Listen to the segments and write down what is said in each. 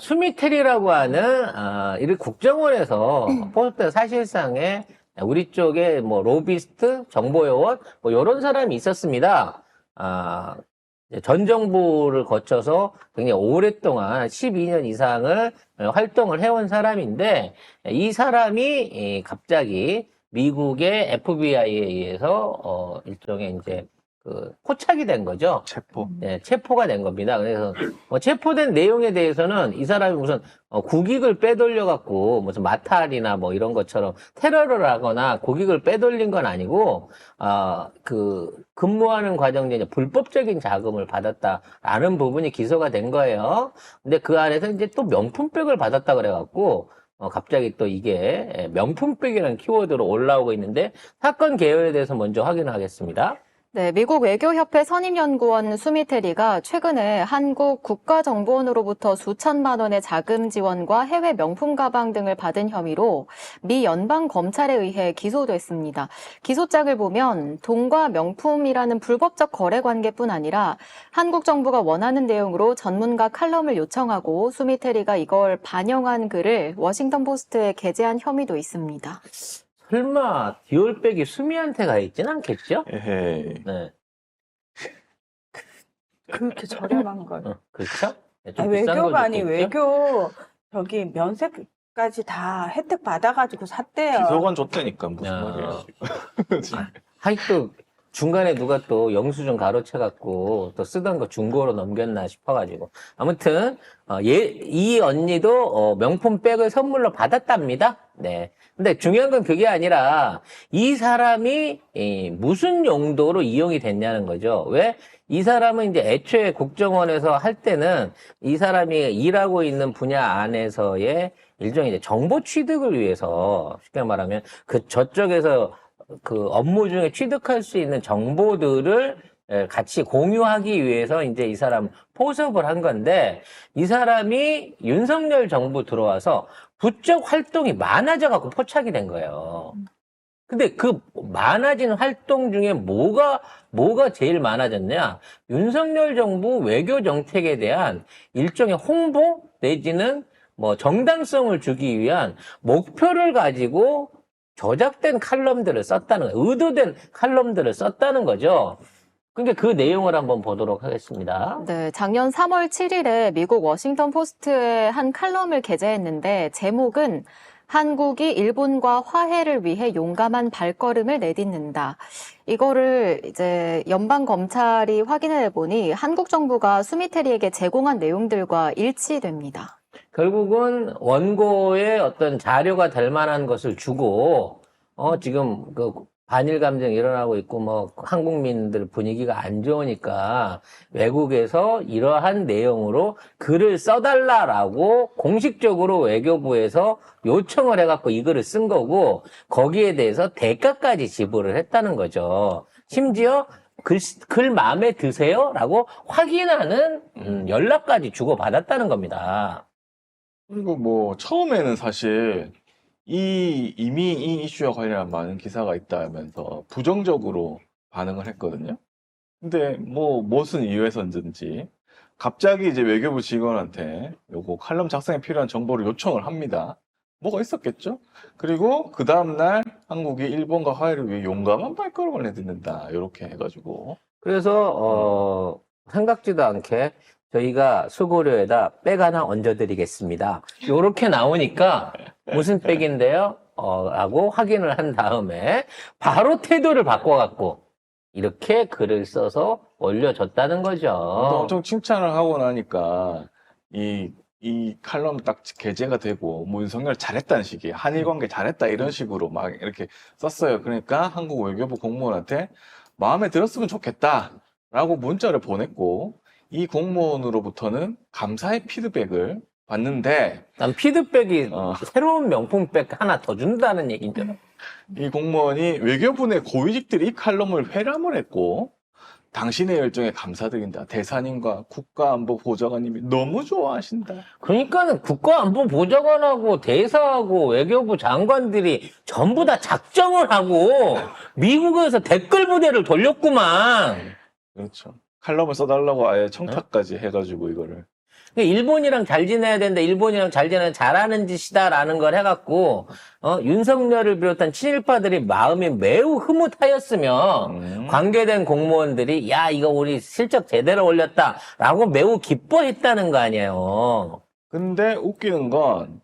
수미텔이라고 하는, 이 국정원에서 포스트 사실상에 우리 쪽에 뭐, 로비스트, 정보요원, 뭐, 요런 사람이 있었습니다. 전 정부를 거쳐서 굉장히 오랫동안 12년 이상을 활동을 해온 사람인데, 이 사람이 갑자기 미국의 FBI에 의해서, 일종의 이제, 포착이 된 거죠. 체포. 네, 체포가 된 겁니다. 그래서 체포된 내용에 대해서는 이 사람이 무슨 국익을 빼돌려 갖고 무슨 마탈이나 뭐 이런 것처럼 테러를 하거나 국익을 빼돌린 건 아니고 근무하는 과정에 이제 불법적인 자금을 받았다라는 부분이 기소가 된 거예요. 근데 그 안에서 이제 또 명품백을 받았다 그래 갖고 갑자기 또 이게 명품백이라는 키워드로 올라오고 있는데 사건 개요에 대해서 먼저 확인을 하겠습니다. 네, 미국 외교협회 선임연구원 수미테리가 최근에 한국 국가정보원으로부터 수천만 원의 자금 지원과 해외 명품 가방 등을 받은 혐의로 미 연방검찰에 의해 기소됐습니다. 기소장을 보면 돈과 명품이라는 불법적 거래 관계뿐 아니라 한국 정부가 원하는 내용으로 전문가 칼럼을 요청하고 수미테리가 이걸 반영한 글을 워싱턴 포스트에 게재한 혐의도 있습니다. 설마 디올백이 수미한테 가 있진 않겠죠? 에헤이. 네. 그렇게 저렴한 걸. 그렇죠? 네, 좀 비싼 외교가 걸 아니 줬겠죠? 외교 저기 면세까지 다 혜택 받아가지고 샀대요. 비서관 줬다니까 무슨 야. 말이야. 하여튼 중간에 누가 또 영수증 가로채갖고 또 쓰던 거 중고로 넘겼나 싶어가지고 아무튼 이 언니도 명품 백을 선물로 받았답니다. 네. 근데 중요한 건 그게 아니라 이 사람이 무슨 용도로 이용이 됐냐는 거죠. 왜? 이 사람은 이제 애초에 국정원에서 할 때는 이 사람이 일하고 있는 분야 안에서의 일종의 이제 정보 취득을 위해서 쉽게 말하면 저쪽에서 그 업무 중에 취득할 수 있는 정보들을 같이 공유하기 위해서 이제 이 사람 포섭을 한 건데 이 사람이 윤석열 정부 들어와서 부쩍 활동이 많아져 갖고 포착이 된 거예요. 근데 그 많아진 활동 중에 뭐가 제일 많아졌냐? 윤석열 정부 외교 정책에 대한 일종의 홍보 내지는 뭐 정당성을 주기 위한 목표를 가지고 조작된 칼럼들을 썼다는 거예요. 의도된 칼럼들을 썼다는 거죠. 그러니까 그 내용을 한번 보도록 하겠습니다. 네, 작년 3월 7일에 미국 워싱턴 포스트에 한 칼럼을 게재했는데 제목은 한국이 일본과 화해를 위해 용감한 발걸음을 내딛는다. 이거를 이제 연방검찰이 확인해 보니 한국 정부가 수미테리에게 제공한 내용들과 일치됩니다. 결국은 원고의 어떤 자료가 될 만한 것을 주고, 지금 그 반일 감정이 일어나고 있고, 뭐, 한국민들 분위기가 안 좋으니까 외국에서 이러한 내용으로 글을 써달라라고 공식적으로 외교부에서 요청을 해갖고 이 글을 쓴 거고, 거기에 대해서 대가까지 지불을 했다는 거죠. 심지어 글 마음에 드세요? 라고 확인하는 연락까지 주고받았다는 겁니다. 그리고 뭐 처음에는 사실 이미 이 이슈와 관련한 많은 기사가 있다면서 부정적으로 반응을 했거든요. 근데 뭐 무슨 이유에서든지 갑자기 이제 외교부 직원한테 요거 칼럼 작성에 필요한 정보를 요청을 합니다. 뭐가 있었겠죠? 그리고 그 다음날 한국이 일본과 화해를 위해 용감한 발걸음을 내딛는다. 이렇게 해가지고 그래서 생각지도 않게 저희가 수고료에다 백 하나 얹어드리겠습니다. 요렇게 나오니까 무슨 백인데요? 라고 확인을 한 다음에 바로 태도를 바꿔갖고 이렇게 글을 써서 올려줬다는 또 거죠. 엄청 칭찬을 하고 나니까 이 칼럼 딱 게재가 되고 뭐 윤석열 잘했다는 식이 한일 관계 잘했다 이런 식으로 막 이렇게 썼어요. 그러니까 한국 외교부 공무원한테 마음에 들었으면 좋겠다라고 문자를 보냈고 이 공무원으로부터는 감사의 피드백을 받는데 난 피드백이 새로운 명품백 하나 더 준다는 얘기죠. 이 공무원이 외교부 내 고위직들이 이 칼럼을 회람을 했고 당신의 열정에 감사드린다. 대사님과 국가안보보좌관님이 너무 좋아하신다. 그러니까는 국가안보보좌관하고 대사하고 외교부 장관들이 전부 다 작정을 하고 미국에서 댓글 부대를 돌렸구만. 그렇죠. 칼럼을 써달라고 아예 청탁까지 해가지고 이거를. 일본이랑 잘 지내야 된다, 일본이랑 잘 지내야 잘하는 짓이다라는 걸 해갖고, 윤석열을 비롯한 친일파들이 마음이 매우 흐뭇하였으며, 관계된 공무원들이, 야, 이거 우리 실적 제대로 올렸다라고 매우 기뻐했다는 거 아니에요. 근데 웃기는 건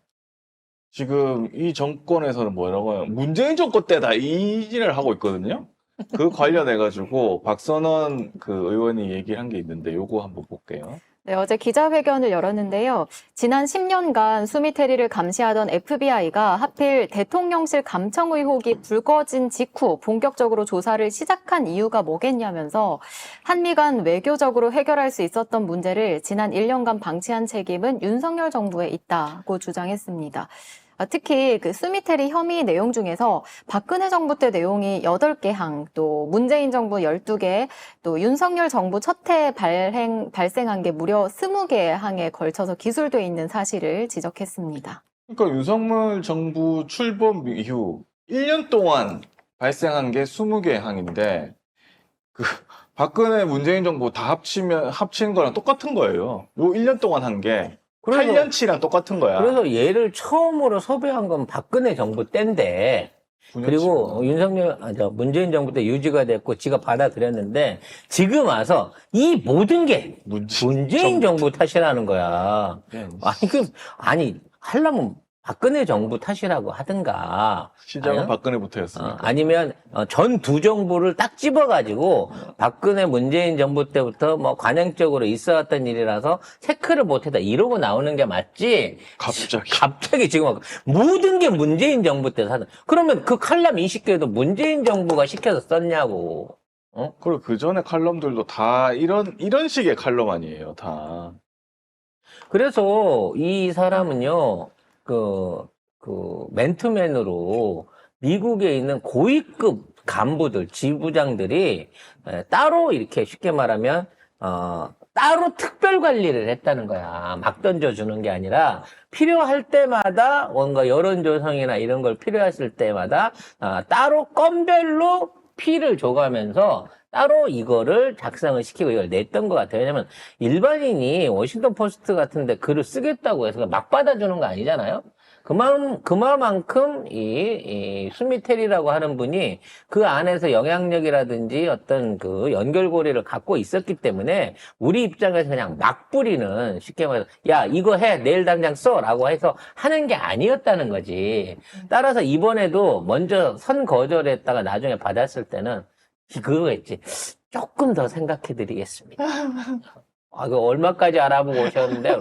지금 이 정권에서는 뭐라고 해요? 문재인 정권 때다 이 일을 하고 있거든요. 그 관련해가지고 박선원 그 의원이 얘기를 한 게 있는데 요거 한번 볼게요. 네, 어제 기자회견을 열었는데요. 지난 10년간 수미테리를 감시하던 FBI가 하필 대통령실 감청 의혹이 불거진 직후 본격적으로 조사를 시작한 이유가 뭐겠냐면서 한미 간 외교적으로 해결할 수 있었던 문제를 지난 1년간 방치한 책임은 윤석열 정부에 있다고 주장했습니다. 특히 그 수미테리 혐의 내용 중에서 박근혜 정부 때 내용이 8개 항, 또 문재인 정부 12개, 또 윤석열 정부 첫 해 발생한 게 무려 20개 항에 걸쳐서 기술돼 있는 사실을 지적했습니다. 그러니까 윤석열 정부 출범 이후 1년 동안 발생한 게 20개 항인데 그 박근혜 문재인 정부 다 합친 거랑 똑같은 거예요. 요 1년 동안 한 게 8년치랑 똑같은 거야. 그래서 얘를 처음으로 섭외한 건 박근혜 정부 때인데, 그리고 문재인 정부 때 유지가 됐고 지가 받아들였는데 지금 와서 이 모든 게 문재인 정부 탓이라는 거야. 아니 하려면 박근혜 정부 탓이라고 하든가. 시작은 박근혜부터였으니까. 아니면 전 두 정부를 딱 집어가지고 박근혜 문재인 정부 때부터 뭐 관행적으로 있어왔던 일이라서 체크를 못했다 이러고 나오는 게 맞지. 갑자기 지금 모든 게 문재인 정부 때 사는. 그러면 그 칼럼 20개도 문재인 정부가 시켜서 썼냐고. 그리고 그 전에 칼럼들도 다 이런 식의 칼럼 아니에요, 다. 그래서 이 사람은요. 맨투맨으로 미국에 있는 고위급 간부들, 지부장들이 따로 이렇게 쉽게 말하면, 따로 특별 관리를 했다는 거야. 막 던져주는 게 아니라 필요할 때마다 뭔가 여론조성이나 이런 걸 필요했을 때마다 따로 건별로 피를 줘가면서 따로 이거를 작성을 시키고 이걸 냈던 것 같아요. 왜냐면 일반인이 워싱턴 포스트 같은데 글을 쓰겠다고 해서 막 받아주는 거 아니잖아요. 그만큼 이 수미테리라고 하는 분이 그 안에서 영향력이라든지 어떤 그 연결고리를 갖고 있었기 때문에 우리 입장에서 그냥 막 뿌리는, 쉽게 말해서 야 이거 해 내일 당장 써라고 해서 하는 게 아니었다는 거지. 따라서 이번에도 먼저 선거절했다가 나중에 받았을 때는 그거겠지. 조금 더 생각해 드리겠습니다. 그 얼마까지 알아보고 오셨는데,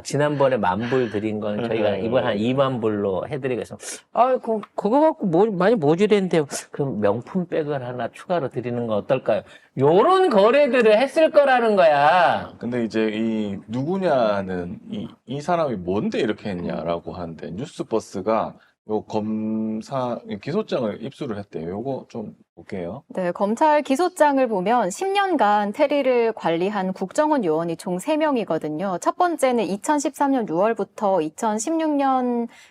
지난번에 10,000불 드린 건 저희가 이번 한 20,000불로 해드리겠습니다. 그거 갖고 많이 모질했는데요. 그럼 명품백을 하나 추가로 드리는 건 어떨까요? 요런 거래들을 했을 거라는 거야. 근데 이제 이 누구냐는 이 사람이 뭔데 이렇게 했냐라고 하는데 뉴스버스가 요 검사 기소장을 입수를 했대요. 요거 좀 볼게요. 네, 검찰 기소장을 보면 10년간 테리를 관리한 국정원 요원이 총 3명이거든요. 첫 번째는 2013년 6월부터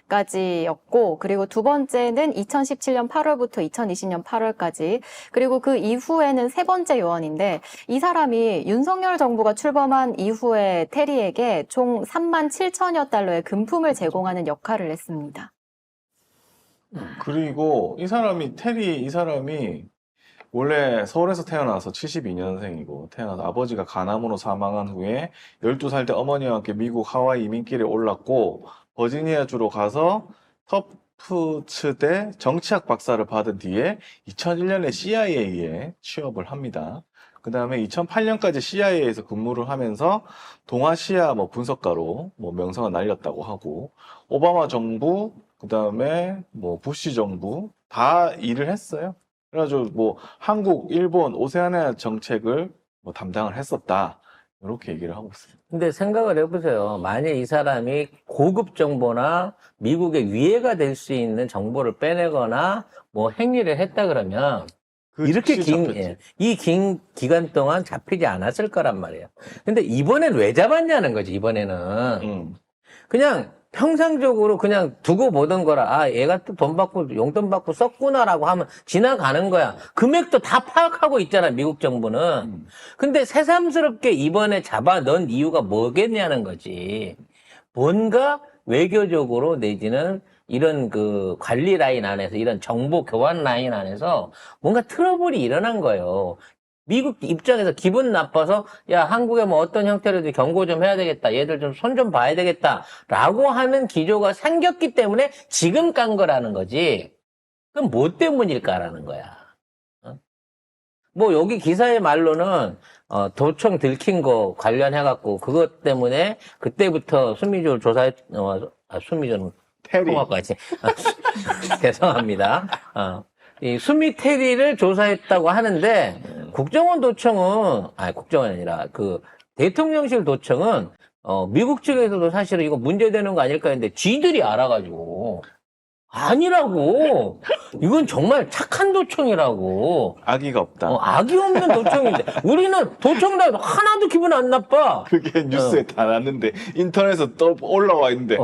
2016년까지였고, 그리고 두 번째는 2017년 8월부터 2020년 8월까지, 그리고 그 이후에는 세 번째 요원인데, 이 사람이 윤석열 정부가 출범한 이후에 테리에게 총 37,000여 달러의 금품을 제공하는 역할을 했습니다. 그리고 이 사람이 원래 서울에서 태어나서 72년생이고 태어나서 아버지가 간암으로 사망한 후에 12살 때 어머니와 함께 미국 하와이 이민길에 올랐고 버지니아주로 가서 터프츠대 정치학 박사를 받은 뒤에 2001년에 CIA에 취업을 합니다. 그 다음에 2008년까지 CIA에서 근무를 하면서 동아시아 분석가로 명성을 날렸다고 하고 오바마 정부 그 다음에 부시 정부 다 일을 했어요. 그래가지고 한국, 일본, 오세아니아 정책을 담당을 했었다. 이렇게 얘기를 하고 있습니다. 근데 생각을 해보세요. 만약 이 사람이 고급 정보나 미국의 위해가 될 수 있는 정보를 빼내거나 행위를 했다 그러면 이렇게 긴 기간 동안 잡히지 않았을 거란 말이에요. 근데 이번엔 왜 잡았냐는 거지, 이번에는. 그냥 평상적으로 그냥 두고 보던 거라, 아, 얘가 또 돈 받고, 용돈 받고 썼구나라고 하면 지나가는 거야. 금액도 다 파악하고 있잖아, 미국 정부는. 근데 새삼스럽게 이번에 잡아 넣은 이유가 뭐겠냐는 거지. 뭔가 외교적으로 내지는 이런 그 관리 라인 안에서, 이런 정보 교환 라인 안에서 뭔가 트러블이 일어난 거예요. 미국 입장에서 기분 나빠서 야, 한국에 뭐 어떤 형태로든 경고 좀 해야 되겠다. 얘들 좀 손 좀 봐야 되겠다. 라고 하는 기조가 생겼기 때문에 지금 깐 거라는 거지. 그럼 뭐 때문일까라는 거야. 어? 뭐 여기 기사의 말로는 도청 들킨 거 관련해갖고 그것 때문에 그때부터 수미주를 조사했, 수미주는 테리. 통화까지. 죄송합니다. 이 수미테리를 조사했다고 하는데 국정원 도청은 국정원이 아니라 그 대통령실 도청은 미국 측에서도 사실은 이거 문제되는 거 아닐까 했는데 쥐들이 알아가지고 아니라고. 이건 정말 착한 도청이라고. 악의가 없다. 악이 없는 도청인데 우리는 도청다 하나도 기분 안 나빠. 그게 뉴스에 다 났는데 인터넷에 또 올라와 있는데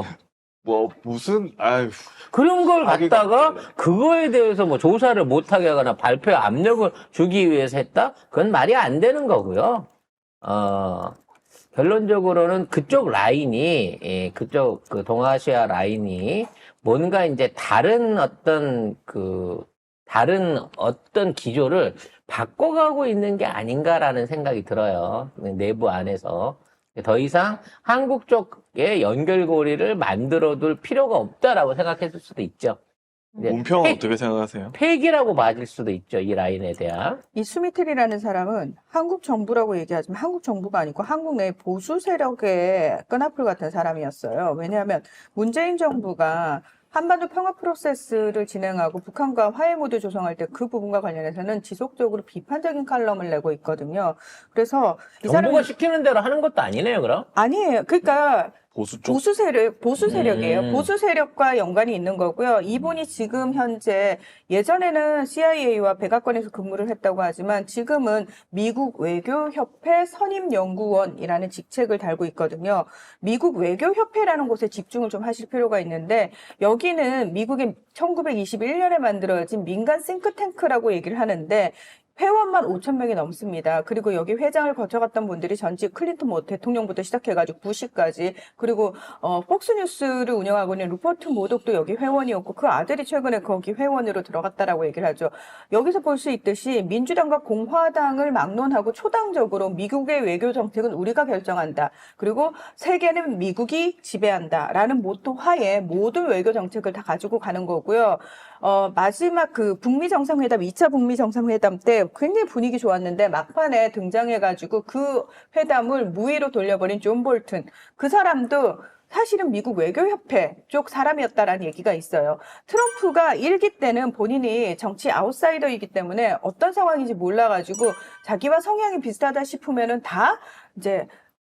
뭐 무슨 아유 그런 걸 악의가 갖다가 없잖아요. 그거에 대해서 뭐 조사를 못하게 하거나 발표에 압력을 주기 위해서 했다? 그건 말이 안 되는 거고요. 결론적으로는 그쪽 라인이, 그쪽 그 동아시아 라인이 뭔가 이제 다른 어떤 기조를 바꿔가고 있는 게 아닌가라는 생각이 들어요. 내부 안에서. 더 이상 한국 쪽에 연결고리를 만들어둘 필요가 없다라고 생각했을 수도 있죠. 이제 문평은 어떻게 생각하세요? 폐기라고 맞을 수도 있죠. 이 라인에 대한. 이 수미텔이라는 사람은 한국 정부라고 얘기하지만 한국 정부가 아니고 한국 내 보수 세력의 끈앞을 같은 사람이었어요. 왜냐하면 문재인 정부가 한반도 평화 프로세스를 진행하고 북한과 화해 모드 조성할 때 그 부분과 관련해서는 지속적으로 비판적인 칼럼을 내고 있거든요. 그래서 이 정부가 사람은 시키는 대로 하는 것도 아니네요, 그럼? 아니에요. 그러니까 보수 쪽 보수 세력이에요. 음. 보수 세력과 연관이 있는 거고요. 이분이 지금 현재 예전에는 CIA와 백악관에서 근무를 했다고 하지만 지금은 미국 외교협회 선임연구원이라는 직책을 달고 있거든요. 미국 외교협회라는 곳에 집중을 좀 하실 필요가 있는데 여기는 미국의 1921년에 만들어진 민간 싱크탱크라고 얘기를 하는데 회원만 5,000명이 넘습니다. 그리고 여기 회장을 거쳐갔던 분들이 전직 클린턴 뭐 대통령부터 시작해가지고 부시까지 그리고 폭스뉴스를 운영하고 있는 루퍼트 모독도 여기 회원이었고 그 아들이 최근에 거기 회원으로 들어갔다라고 얘기를 하죠. 여기서 볼 수 있듯이 민주당과 공화당을 막론하고 초당적으로 미국의 외교 정책은 우리가 결정한다. 그리고 세계는 미국이 지배한다라는 모토 하에 모든 외교 정책을 다 가지고 가는 거고요. 마지막 그 북미 정상회담, 2차 북미 정상회담 때 굉장히 분위기 좋았는데 막판에 등장해가지고 그 회담을 무의로 돌려버린 존 볼튼. 그 사람도 사실은 미국 외교협회 쪽 사람이었다라는 얘기가 있어요. 트럼프가 1기 때는 본인이 정치 아웃사이더이기 때문에 어떤 상황인지 몰라가지고 자기와 성향이 비슷하다 싶으면은 다 이제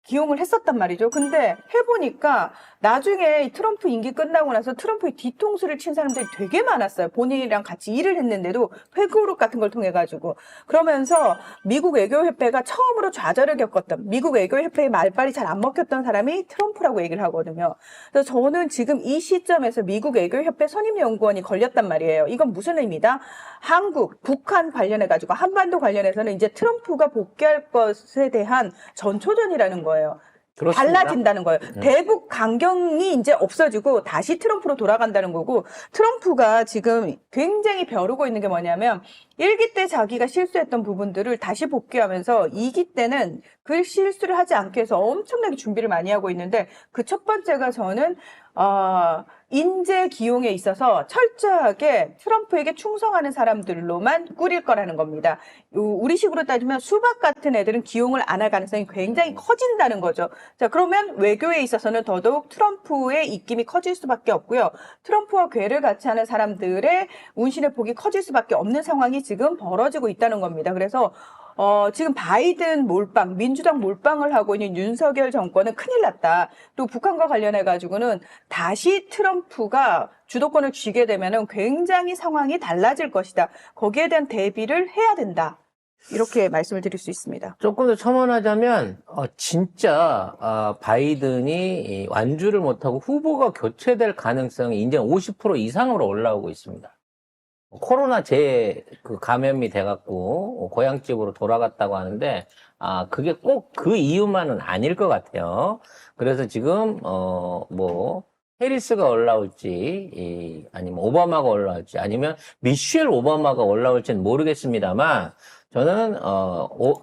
기용을 했었단 말이죠. 근데 해보니까 나중에 트럼프 임기 끝나고 나서 트럼프의 뒤통수를 친 사람들이 되게 많았어요. 본인이랑 같이 일을 했는데도 회그룹 같은 걸 통해 가지고 그러면서 미국 외교협회가 처음으로 좌절을 겪었던 미국 외교협회의 말빨이 잘 안 먹혔던 사람이 트럼프라고 얘기를 하거든요. 그래서 저는 지금 이 시점에서 미국 외교협회 선임연구원이 걸렸단 말이에요. 이건 무슨 의미다? 한국, 북한 관련해 가지고 한반도 관련해서는 이제 트럼프가 복귀할 것에 대한 전초전이라는 거예요. 그렇습니다. 달라진다는 거예요. 대북 강경이 이제 없어지고 다시 트럼프로 돌아간다는 거고 트럼프가 지금 굉장히 벼르고 있는 게 뭐냐면 1기 때 자기가 실수했던 부분들을 다시 복귀하면서 2기 때는 그 실수를 하지 않기 위해서 엄청나게 준비를 많이 하고 있는데 그 첫 번째가 저는 인재 기용에 있어서 철저하게 트럼프에게 충성하는 사람들로만 꾸릴 거라는 겁니다. 우리식으로 따지면 수박 같은 애들은 기용을 안 할 가능성이 굉장히 커진다는 거죠. 자, 그러면 외교에 있어서는 더더욱 트럼프의 입김이 커질 수밖에 없고요. 트럼프와 궤를 같이 하는 사람들의 운신의 폭이 커질 수밖에 없는 상황이 지금 벌어지고 있다는 겁니다. 그래서 지금 바이든 몰빵, 민주당 몰빵을 하고 있는 윤석열 정권은 큰일 났다. 또 북한과 관련해가지고는 다시 트럼프가 주도권을 쥐게 되면은 굉장히 상황이 달라질 것이다. 거기에 대한 대비를 해야 된다. 이렇게 말씀을 드릴 수 있습니다. 조금 더 첨언하자면 진짜 바이든이 이 완주를 못하고 후보가 교체될 가능성이 이제 50% 이상으로 올라오고 있습니다. 코로나 그 감염이 돼갖고 고향집으로 돌아갔다고 하는데 그게 꼭 그 이유만은 아닐 것 같아요. 그래서 지금 뭐 해리스가 올라올지 아니면 오바마가 올라올지 아니면 미셸 오바마가 올라올지는 모르겠습니다만 저는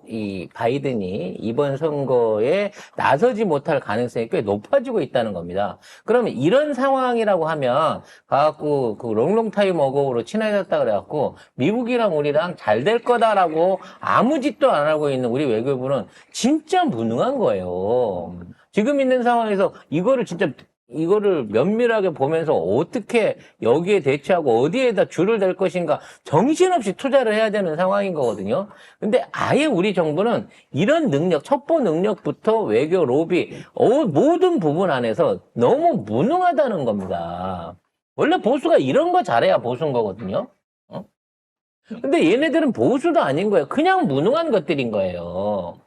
이 바이든이 이번 선거에 나서지 못할 가능성이 꽤 높아지고 있다는 겁니다. 그러면 이런 상황이라고 하면 가갖고 그 롱롱타임 어고로 친해졌다 그래갖고 미국이랑 우리랑 잘 될 거다라고 아무 짓도 안 하고 있는 우리 외교부는 진짜 무능한 거예요. 지금 있는 상황에서 이거를 면밀하게 보면서 어떻게 여기에 대처하고 어디에다 줄을 댈 것인가 정신없이 투자를 해야 되는 상황인 거거든요. 근데 아예 우리 정부는 이런 능력, 첩보 능력부터 외교 로비, 모든 부분 안에서 너무 무능하다는 겁니다. 원래 보수가 이런 거 잘해야 보수인 거거든요. 근데 얘네들은 보수도 아닌 거예요. 그냥 무능한 것들인 거예요.